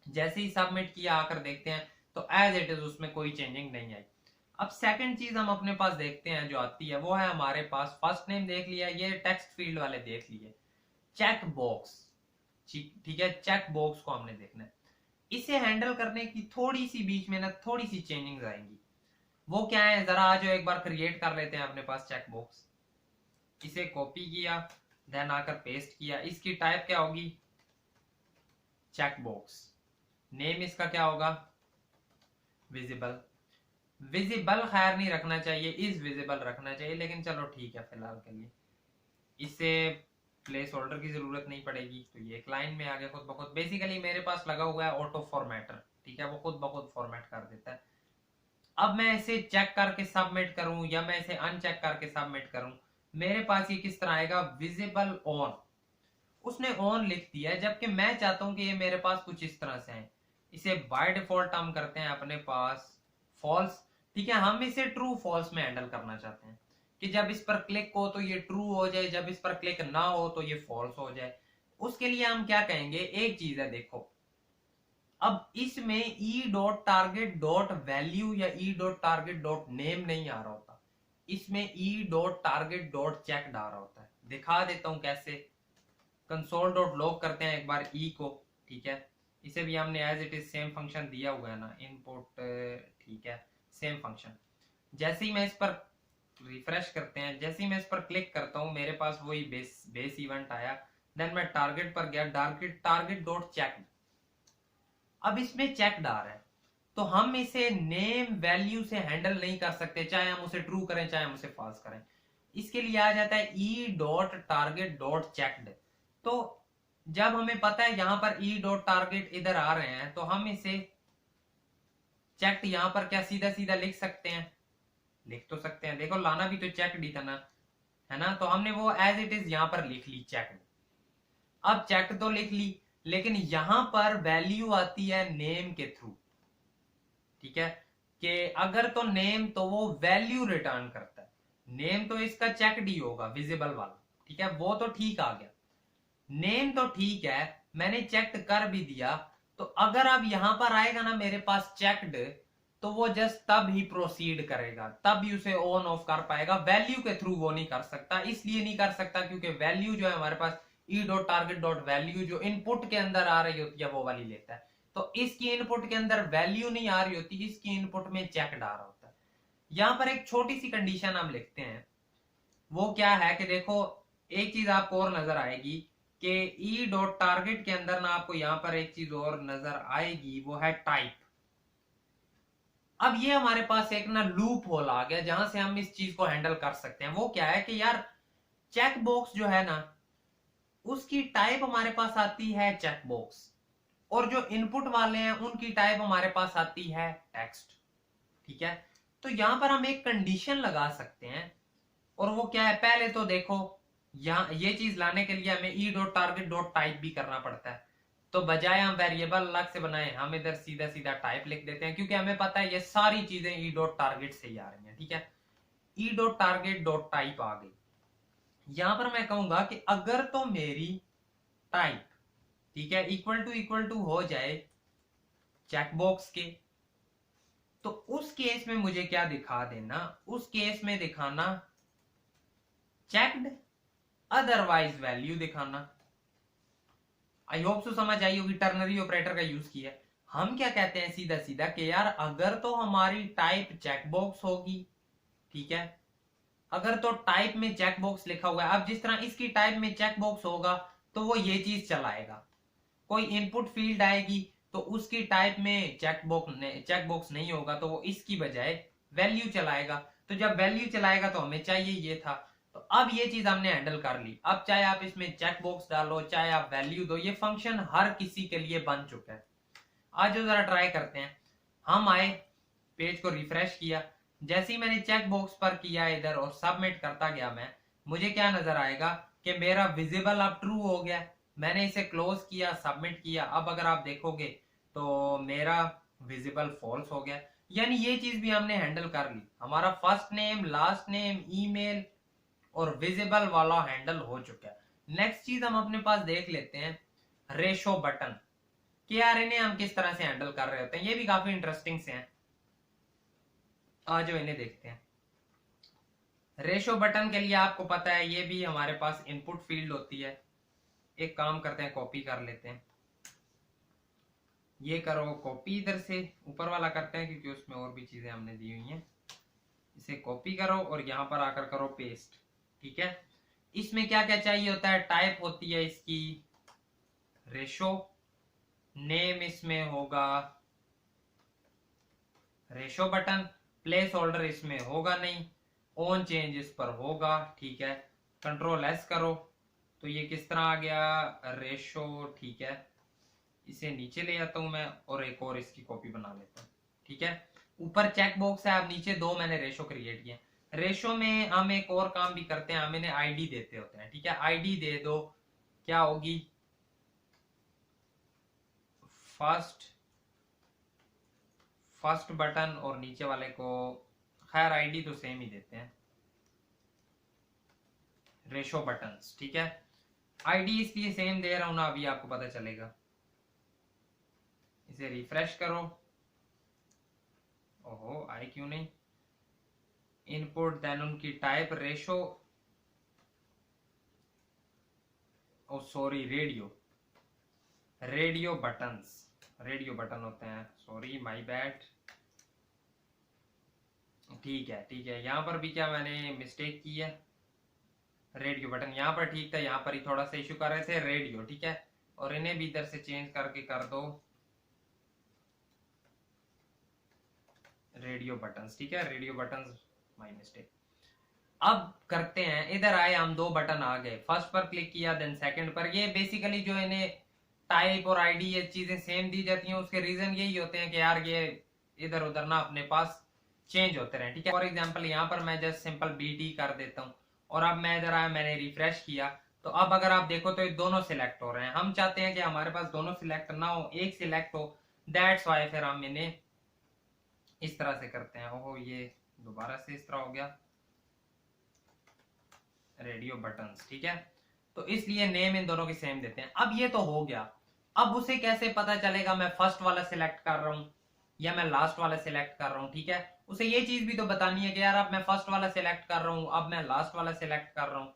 जैसे ही सबमिट किया आकर देखते हैं तो एज इट इज उसमें कोई चेंजिंग नहीं आई। अब सेकंड चीज हम अपने पास देखते हैं जो आती है वो है हमारे पास फर्स्ट नेम देख लिया, ये टेक्स्ट फील्ड वाले देख लिए, चेक बॉक्स। ठीक है, चेक बॉक्स को हमने देखना है। इसे हैंडल करने की थोड़ी सी बीच में ना थोड़ी सी चेंजिंग आएंगी। वो क्या है, जरा आज एक बार क्रिएट कर लेते हैं अपने पास चेक बॉक्स। इसे कॉपी किया, देन आकर पेस्ट किया। इसकी टाइप क्या होगी, चेक बॉक्स। नेम इसका क्या होगा, विजिबल। विजिबल खैर नहीं रखना चाहिए, इज विजिबल रखना चाहिए, लेकिन चलो ठीक है फिलहाल के लिए। इससे प्लेस होल्डर की जरूरत नहीं पड़ेगी, तो ये एक लाइन में आ गया खुद ब खुद। बेसिकली मेरे पास लगा हुआ है ऑटो फॉर्मेटर, ठीक है, वो खुद ब खुद फॉर्मेट कर देता है। अब मैं इसे चेक करके सबमिट करूं या मैं इसे अनचेक करके सबमिट करूं, मेरे पास ये किस तरह आएगा, विजिबल ऑन। उसने ऑन लिख दिया है, जबकि मैं चाहता हूं कि ये मेरे पास कुछ इस तरह से है। इसे बाय डिफॉल्ट हम करते हैं अपने पास फॉल्स। ठीक है, हम इसे ट्रू फॉल्स में हैंडल करना चाहते हैं कि जब इस पर क्लिक हो तो ये ट्रू हो जाए, जब इस पर क्लिक ना हो तो ये फॉल्स हो जाए। उसके लिए हम क्या कहेंगे, एक चीज है देखो, अब इसमें e dot target dot value या e dot target dot name नहीं आ रहा होता, इसमें e dot target dot check आ रहा होता है। दिखा देता हूं कैसे। कंसोल डॉट लॉग करते हैं एक बार ई को, ठीक है, इसे भी हमने as it is same function दिया हुआ है ना, इनपुट, ठीक है, सेम फंक्शन। जैसे ही मैं इस पर रिफ्रेश करते हैं, जैसे ही मैं इस पर क्लिक करता हूं मेरे पास वही बेस इवेंट आया। देन मैं टारगेट पर गया, टारगेट डॉट चेक। अब इसमें चेक डार है, तो हम इसे नेम वैल्यू से हैंडल नहीं कर सकते, चाहे हम उसे ट्रू करें चाहे हम उसे फॉल्स करें। इसके लिए आ जाता है e dot target dot checked. तो जब हमें पता है यहां पर ई डॉट टारगेट इधर आ रहे हैं, तो हम इसे चेक्ड यहां पर क्या सीधा सीधा लिख सकते हैं, लिख तो सकते हैं। देखो लाना भी तो चेक्ड ही था ना, है ना, तो हमने वो एज इट इज यहां पर लिख ली चेक्ड। अब चेक्ड तो लिख ली, लेकिन यहां पर वैल्यू आती है नेम के थ्रू। ठीक है, कि अगर तो नेम तो वो वैल्यू रिटर्न करता है। नेम तो इसका चेक्ड ही होगा, विजिबल वाला, ठीक है, वो तो ठीक आ गया। नेम तो ठीक है, मैंने चेक्ड कर भी दिया। तो अगर अब यहां पर आएगा ना मेरे पास चेक्ड, तो वो जस्ट तब ही प्रोसीड करेगा, तब ही उसे ऑन ऑफ कर पाएगा। वैल्यू के थ्रू वो नहीं कर सकता, इसलिए नहीं कर सकता क्योंकि वैल्यू जो है हमारे पास e dot target dot value जो इनपुट के अंदर आ रही होती है वो वाली लेता है। तो इसकी इनपुट के अंदर वैल्यू नहीं आ रही होती, इसकी इनपुट में चेक्ड आ रहा होता है। यहां पर एक छोटी सी कंडीशन हम लिखते हैं, वो क्या है कि देखो एक चीज आपको और नजर आएगी कि ई डॉट टारगेट के अंदर ना आपको यहां पर एक चीज और नजर आएगी, वो है टाइप। अब ये हमारे पास एक ना लूप होल आ गया जहां से हम इस चीज को हैंडल कर सकते हैं। वो क्या है कि यार चेक बॉक्स जो है ना उसकी टाइप हमारे पास आती है चेक बॉक्स, और जो इनपुट वाले हैं उनकी टाइप हमारे पास आती है टेक्स्ट। ठीक है, तो यहां पर हम एक कंडीशन लगा सकते हैं, और वो क्या है, पहले तो देखो यहां ये चीज लाने के लिए हमें ई डॉट टारगेट डॉट टाइप भी करना पड़ता है। तो बजाय हम वेरिएबल अलग से बनाए, हम इधर सीधा सीधा टाइप लिख देते हैं, क्योंकि हमें पता है ये सारी चीजें ई डॉट टारगेट से ही आ रही हैं। ठीक है, e dot target dot type आ गई। यहां पर मैं कहूंगा कि अगर तो मेरी टाइप, ठीक है, इक्वल टू हो जाए चेकबॉक्स के, तो उस केस में मुझे क्या दिखा देना, उस केस में दिखाना चेक्ड, अदरवाइज वैल्यू दिखाना। आई होप सो समझ आई होगी, टर्नरी ऑपरेटर का यूज किया। हम क्या कहते हैं सीधा सीधा कि यार अगर तो हमारी टाइप चेकबॉक्स होगी, ठीक है, अगर तो टाइप में चेकबॉक्स लिखा हुआ है, अब जिस तरह इसकी टाइप में चेकबॉक्स होगा तो वो ये चीज चलाएगा। कोई इनपुट फील्ड आएगी तो उसकी टाइप में चेकबॉक्स नहीं होगा, तो वो इसकी बजाय वैल्यू चलाएगा। तो जब वैल्यू चलाएगा तो हमें चाहिए ये था। तो अब ये चीज हमने हैंडल कर ली। अब चाहे आप इसमें चेकबॉक्स डालो चाहे आप वैल्यू दो, ये फंक्शन हर किसी के लिए बन चुका है। आज जो जरा ट्राई करते हैं, हम आए, पेज को रिफ्रेश किया, जैसे ही मैंने चेक बॉक्स पर किया इधर और सबमिट करता गया मैं, मुझे क्या नजर आएगा कि मेरा विजिबल अब ट्रू हो गया। मैंने इसे क्लोज किया, सबमिट किया। अब अगर आप देखोगे तो मेरा विजिबल फॉल्स हो गया, यानी ये चीज भी हमने हैंडल कर ली। हमारा first name, last name, email और विजिबल वाला हैंडल हो चुका है। नेक्स्ट चीज हम अपने पास देख लेते हैं रेशो बटन, कि यार इन्हें हम किस तरह से हैंडल कर रहे होते हैं। ये भी काफी इंटरेस्टिंग से हैं, आज इन्हें देखते हैं। रेशो बटन के लिए आपको पता है ये भी हमारे पास इनपुट फील्ड होती है। एक काम करते हैं, कॉपी कर लेते हैं। ये करो कॉपी, इधर से ऊपर वाला करते हैं क्योंकि उसमें और भी चीजें हमने दी हुई हैं। इसे कॉपी करो और यहां पर आकर करो पेस्ट। ठीक है, इसमें क्या क्या चाहिए होता है, टाइप होती है इसकी रेशो, नेम इसमें होगा रेशो बटन, प्लेस होल्डर इसमें होगा नहीं, ऑन चेंज इस पर होगा। ठीक है, कंट्रोल एस करो तो ये किस तरह आ गया रेशो। ठीक है, इसे नीचे ले आता हूं मैं और एक और इसकी कॉपी बना लेता हूं। ठीक है, ऊपर चेक बॉक्स है, अब नीचे दो मैंने रेशो क्रिएट किए। रेशो में हम एक और काम भी करते हैं, हम इन्हें आईडी देते होते हैं। ठीक है, आईडी दे दो, क्या होगी फर्स्ट बटन, और नीचे वाले को खैर आईडी तो सेम ही देते हैं, रेशो बटन्स। ठीक है, आईडी इसलिए सेम दे रहा हूं ना, अभी आपको पता चलेगा। इसे रिफ्रेश करो, ओहो आई क्यों नहीं, इनपुट देन उनकी type ratio, oh sorry radio buttons, radio button होते हैं, सॉरी माय बैड। ठीक है, यहां पर भी क्या मैंने मिस्टेक की है, रेडियो बटन यहां पर ठीक था, यहां पर ही थोड़ा सा इशू कर रहे थे रेडियो। ठीक है, और इन्हें भी इधर से चेंज करके कर दो रेडियो बटन्स। ठीक है, रेडियो बटन्स, माय मिस्टेक। अब करते हैं, इधर आए हम, दो बटन आ गए, फर्स्ट पर क्लिक किया देन सेकंड पर। ये बेसिकली जो इन्हें टाइप और आईडी ये चीजें सेम दी जाती हैं, उसके रीजन यही होते हैं कि यार ये इधर उधर ना अपने पास चेंज होते रहे। ठीक है, फॉर एग्जांपल यहाँ पर मैं जस्ट सिंपल BT कर देता हूँ और अब मैं इधर आया, मैंने रिफ्रेश किया तो अब अगर आप देखो तो ये दोनों सिलेक्ट हो रहे हैं। हम चाहते हैं कि हमारे पास दोनों सिलेक्ट ना हो, एक सिलेक्ट हो, दैट्स वाई फिर हम इन्हें इस तरह से करते हैं। ओहो ये दोबारा से इस तरह हो गया रेडियो बटन्स। ठीक है, तो इसलिए नेम इन दोनों की सेम देते हैं। अब ये तो हो गया, अब उसे कैसे पता चलेगा मैं फर्स्ट वाला सिलेक्ट कर रहा हूं या मैं लास्ट वाला सिलेक्ट कर रहा हूं। ठीक है, उसे ये चीज भी तो बतानी है कि यार अब मैं फर्स्ट वाला सिलेक्ट कर रहा हूं, अब मैं लास्ट वाला सिलेक्ट कर रहा हूं।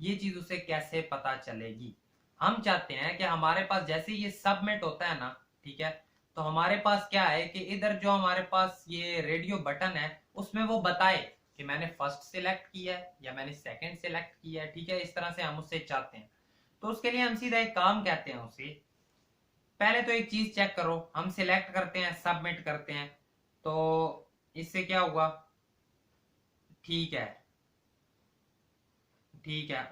ये चीज उसे कैसे पता चलेगी, हम चाहते हैं कि हमारे पास जैसे ये सबमिट होता है ना, ठीक है, तो हमारे पास क्या है कि इधर जो हमारे पास ये रेडियो बटन है उसमें वो बताए कि मैंने फर्स्ट सिलेक्ट किया है या मैंने सेकंड सिलेक्ट किया है। ठीक है, इस तरह से हम उससे चाहते हैं। तो उसके लिए हम सीधा एक काम कहते हैं उसे, पहले तो एक चीज चेक करो, हम सिलेक्ट करते हैं, सबमिट करते हैं, तो इससे क्या हुआ, ठीक है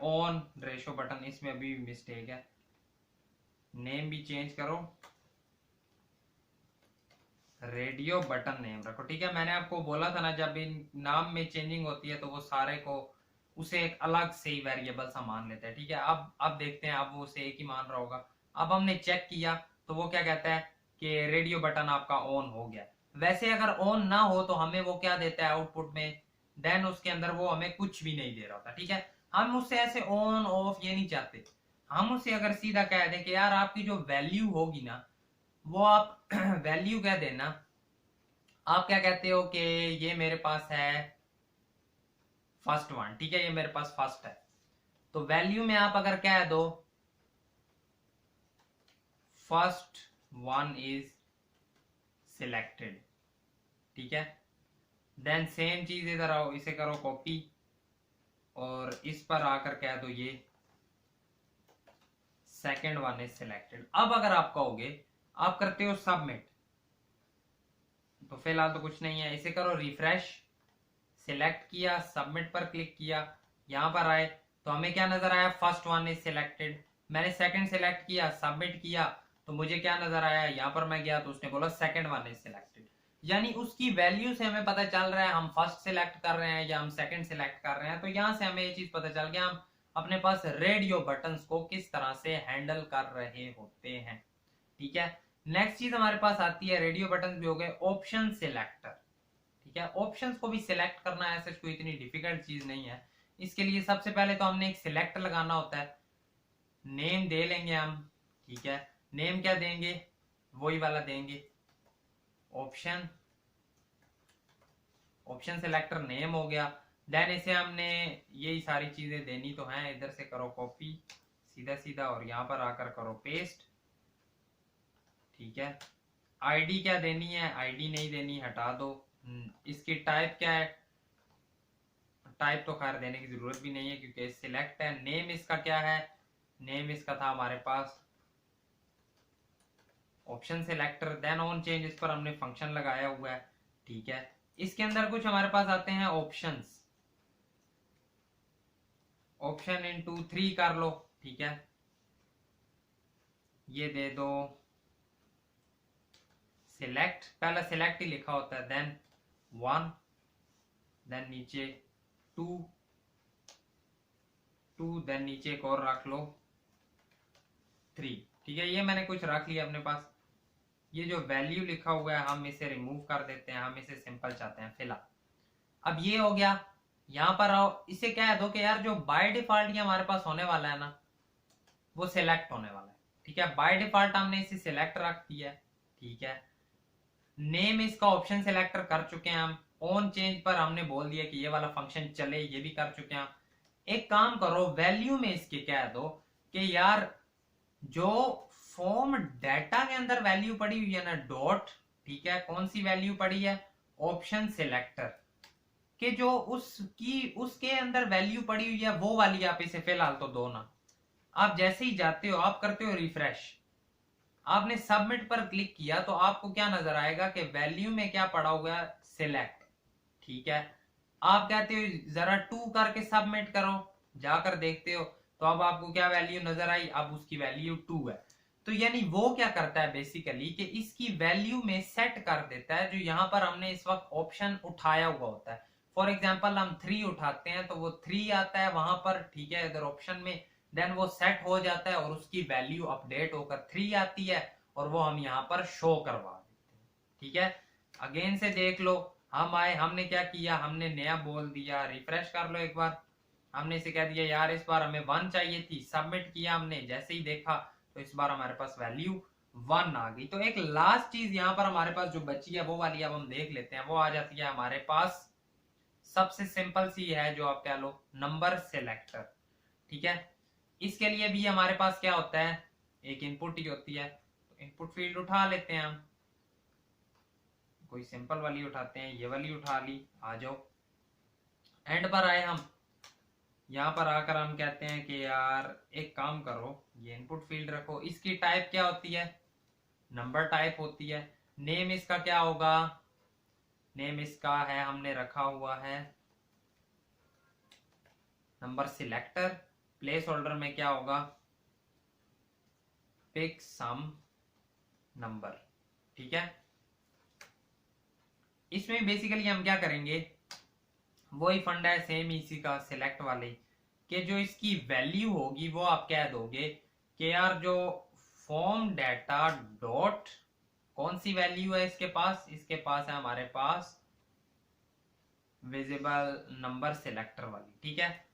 ऑन रेशो बटन, इसमें अभी भी मिस्टेक है, नेम भी चेंज करो, रेडियो बटन नेम रखो। ठीक है, मैंने आपको बोला था ना जब इन नाम में चेंजिंग होती है तो वो सारे को उसे एक अलग से ही वेरिएबल सा मान लेता है। ठीक है, अब देखते हैं, अब वो उसे एक ही मान रहा होगा। अब हमने चेक किया तो वो क्या कहता है कि रेडियो बटन आपका ऑन हो गया। वैसे अगर ऑन ना हो तो हमें वो क्या देता है आउटपुट में, देन उसके अंदर वो हमें कुछ भी नहीं दे रहा होता। ठीक है, हम उससे ऐसे ऑन ऑफ ये नहीं चाहते, हम उससे अगर सीधा कह दें कि यार आपकी जो वैल्यू होगी ना वो आप वैल्यू कह देना, आप क्या कहते हो कि ये मेरे पास है फर्स्ट वन। ठीक है, ये मेरे पास फर्स्ट है, तो वैल्यू में आप अगर कह दो फर्स्ट वन इज सिलेक्टेड। ठीक है, देन सेम चीज इधर आओ, इसे करो कॉपी और इस पर आकर कह दो ये सेकंड वन इज सिलेक्टेड। अब अगर आप कहोगे, आप करते हो सबमिट, तो फिलहाल तो कुछ नहीं है, इसे करो रिफ्रेश, सिलेक्ट किया, सबमिट पर क्लिक किया, यहां पर आए तो हमें क्या नजर आया, फर्स्ट वन इज सिलेक्टेड। मैंने सेकंड सिलेक्ट किया, सबमिट किया, तो मुझे क्या नजर आया, यहां पर मैं गया तो उसने बोला सेकंड वन इज सिलेक्टेड। यानी उसकी वैल्यू से हमें पता चल रहा है हम फर्स्ट सिलेक्ट कर रहे हैं या हम सेकंड सिलेक्ट कर रहे हैं। तो यहां से हमें ये चीज पता चल गया हम अपने पास रेडियो बटन्स को किस तरह से हैंडल कर रहे होते हैं। ठीक है, नेक्स्ट चीज हमारे पास आती है, रेडियो बटन भी हो गए ऑप्शन सिलेक्टर। ठीक है, ऑप्शंस को भी सिलेक्ट करना ऐसे कोई इतनी डिफिकल्ट चीज नहीं है। इसके लिए सबसे पहले तो हमने एक सिलेक्ट लगाना होता है, नेम दे लेंगे हम। ठीक है, नेम क्या देंगे, वही वाला देंगे, ऑप्शन, ऑप्शन सिलेक्टर नेम हो गया। देन इसे हमने यही सारी चीजें देनी तो हैं, इधर से करो कॉपी सीधा सीधा और यहां पर आकर करो पेस्ट। ठीक है, आईडी क्या देनी है, आईडी नहीं देनी, हटा दो। इसकी टाइप क्या है, टाइप तो खैर देने की जरूरत भी नहीं है क्योंकि सिलेक्ट है। नेम इसका क्या है, नेम इसका था हमारे पास option selector. Then on change, इस पर हमने फंक्शन लगाया हुआ है। ठीक है, इसके अंदर कुछ हमारे पास आते हैं ऑप्शंस, ऑप्शन इनटू 3 कर लो। ठीक है, ये दे दो सिलेक्ट, पहला सिलेक्ट ही लिखा होता है, देन 1, देन नीचे 2, देन नीचे एक और रख लो 3। ठीक है, ये मैंने कुछ रख लिया अपने पास। ये जो वैल्यू लिखा हुआ है हम इसे रिमूव कर देते हैं, हम इसे सिंपल चाहते हैं फिलहाल। अब ये हो गया, यहां पर आओ, इसे कह दो कि यार जो बाय डिफॉल्ट ये हमारे पास होने वाला है ना, वो सिलेक्ट होने वाला है। ठीक है, बाय डिफॉल्ट हमने इसे सिलेक्ट रख दिया है। ठीक है, नेम इसका ऑप्शन सिलेक्टर कर चुके हैं हम। ऑन चेंज पर हमने बोल दिया कि ये वाला फंक्शन चले, ये भी कर चुके हैं। एक काम करो, वैल्यू में इसके कह दो कि यार जो फॉर्म डाटा के अंदर वैल्यू पड़ी हुई है ना, डॉट, ठीक है, कौन सी वैल्यू पड़ी है, ऑप्शन सिलेक्टर के जो उसके अंदर वैल्यू पड़ी हुई है वो वाली आप इसे फिलहाल तो दो ना। आप जैसे ही जाते हो, आप करते हो रिफ्रेश, आपने सबमिट पर क्लिक किया तो आपको क्या नजर आएगा कि वैल्यू में क्या पड़ा हुआ है, सिलेक्ट। ठीक है, आप कहते हो जरा 2 करके सबमिट करो, जाकर देखते हो तो अब आपको क्या वैल्यू नजर आई, अब उसकी वैल्यू 2 है। तो यानी वो क्या करता है बेसिकली कि इसकी वैल्यू में सेट कर देता है जो यहां पर हमने इस वक्त ऑप्शन उठाया हुआ होता है। फॉर एग्जाम्पल हम 3 उठाते हैं तो वो 3 आता है वहां पर। ठीक है, इधर ऑप्शन में, देन वो सेट हो जाता है और उसकी वैल्यू अपडेट होकर 3 आती है और वो हम यहाँ पर शो करवा देते हैं। ठीक है, अगेन से देख लो, हम आए, हमने क्या किया, हमने नया बोल दिया, रिफ्रेश कर लो एक बार, हमने इसे कह दिया यार इस बार हमें 1 चाहिए थी, सबमिट किया हमने, जैसे ही देखा तो इस बार हमारे पास वैल्यू 1 आ गई। तो एक लास्ट चीज यहाँ पर हमारे पास जो बची है वो वाली अब हम देख लेते हैं, वो आ जाती है हमारे पास, सबसे सिंपल सी है जो आप कह लो, नंबर सिलेक्टर। ठीक है, इसके लिए भी हमारे पास क्या होता है, एक इनपुट ही होती है, तो इनपुट फील्ड उठा लेते हैं हम, कोई सिंपल वाली उठाते हैं, ये वाली उठा ली। आ जाओ, एंड पर आए हम, यहां पर आकर हम कहते हैं कि यार एक काम करो, ये इनपुट फील्ड रखो, इसकी टाइप क्या होती है, नंबर टाइप होती है। नेम इसका क्या होगा, नेम इसका है, हमने रखा हुआ है नंबर सिलेक्टर। प्लेस होल्डर में क्या होगा, पिक सम नंबर। ठीक है, इसमें बेसिकली हम क्या करेंगे, वही फंडा है सेम इसी का, सिलेक्ट वाले, कि जो इसकी वैल्यू होगी वो आप कह दोगे कि यार जो फॉर्म डाटा डॉट, कौन सी वैल्यू है इसके पास है हमारे पास विजिबल नंबर सिलेक्टर वाली। ठीक है,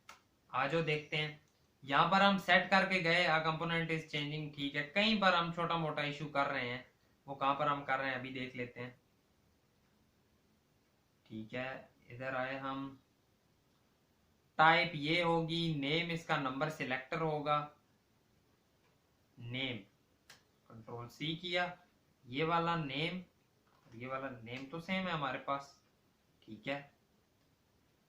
आ जाओ देखते हैं, यहां पर हम सेट करके गए, आ कंपोनेंट इज चेंजिंग। ठीक है, कहीं पर हम छोटा मोटा इशू कर रहे हैं, वो कहां पर हम कर रहे हैं अभी देख लेते हैं। ठीक है, इधर आए हम, टाइप ये होगी, नेम इसका नंबर सिलेक्टर होगा, नेम कंट्रोल सी किया, ये वाला नेम और ये वाला नेम तो सेम है हमारे पास। ठीक है,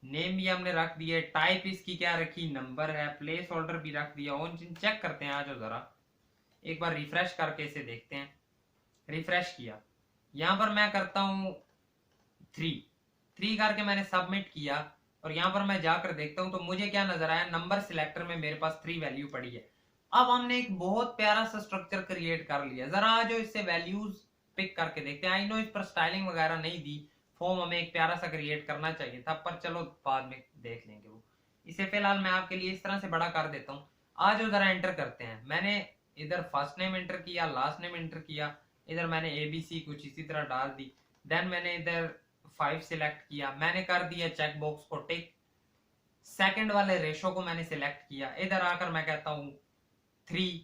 नेम भी हमने रख दिया, टाइप इसकी क्या रखी, नंबर है, प्लेस होल्डर भी रख दिया। ऑन चेक करते हैं, आ जाओ जरा एक बार रिफ्रेश करके इसे देखते हैं। रिफ्रेश किया, यहां पर मैं करता हूं 3 करके मैंने सबमिट किया और यहां पर मैं जाकर देखता हूं तो मुझे क्या नजर आया, नंबर सिलेक्टर में मेरे पास 3 वैल्यू पड़ी है। अब हमने एक बहुत प्यारा सा स्ट्रक्चर क्रिएट कर लिया, जरा आ जाओ इससे वैल्यूज पिक करके देखते हैं। आई नो इस पर स्टाइलिंग वगैरह नहीं दी, फॉर्म हमें एक प्यारा सा क्रिएट करना चाहिए था, पर चलो बाद में देख लेंगे वो। इसे फिलहाल मैं आपके लिए इस तरह से बड़ा कर देता हूँ। आज जरा एंटर करते हैं। मैंने इधर फर्स्ट नेम एंटर किया, लास्ट नेम एंटर किया, इधर मैंने ABC कुछ इसी तरह डाल दी। देन मैंने इधर 5 सिलेक्ट किया, मैंने कर दिया चेक बॉक्स को टिक। सेकंड वाले रेशो को मैंने सिलेक्ट किया, इधर आकर मैं कहता हूं 3,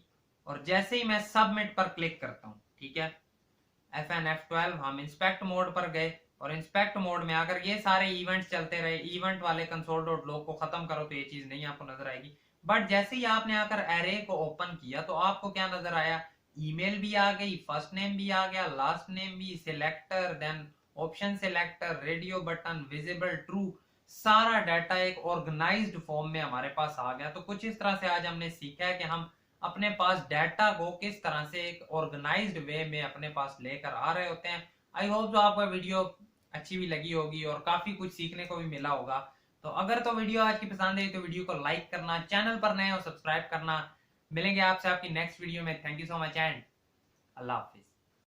और जैसे ही मैं सबमिट पर क्लिक करता हूं, ठीक है, FN F12, हम इंस्पेक्ट मोड पर गए और इंस्पेक्ट मोड में आकर ये सारे इवेंट्स चलते रहे। इवेंट वाले console.log को खत्म करो तो ये चीज नहीं आपको नजर आएगी। बट जैसे ही आपने आकर एरे को ओपन किया तो आपको क्या नजर आया, ईमेल भी आ गई, फर्स्ट नेम भी आ गया, लास्ट नेम भी, selector, then option selector, radio button, visible, true, सारा डाटा एक ऑर्गेनाइज्ड फॉर्म में हमारे पास आ गया। तो कुछ इस तरह से आज हमने सीखा है कि हम अपने पास डाटा को किस तरह से एक ऑर्गेनाइज्ड वे में अपने पास लेकर आ रहे होते हैं। आई होप जो आपको वीडियो अच्छी भी लगी होगी और काफी कुछ सीखने को भी मिला होगा। तो अगर तो वीडियो आज की पसंद आई तो वीडियो को लाइक करना, चैनल पर नए हो सब्सक्राइब करना। मिलेंगे आपसे आपकी नेक्स्ट वीडियो में। Thank you so much and Allah Hafiz.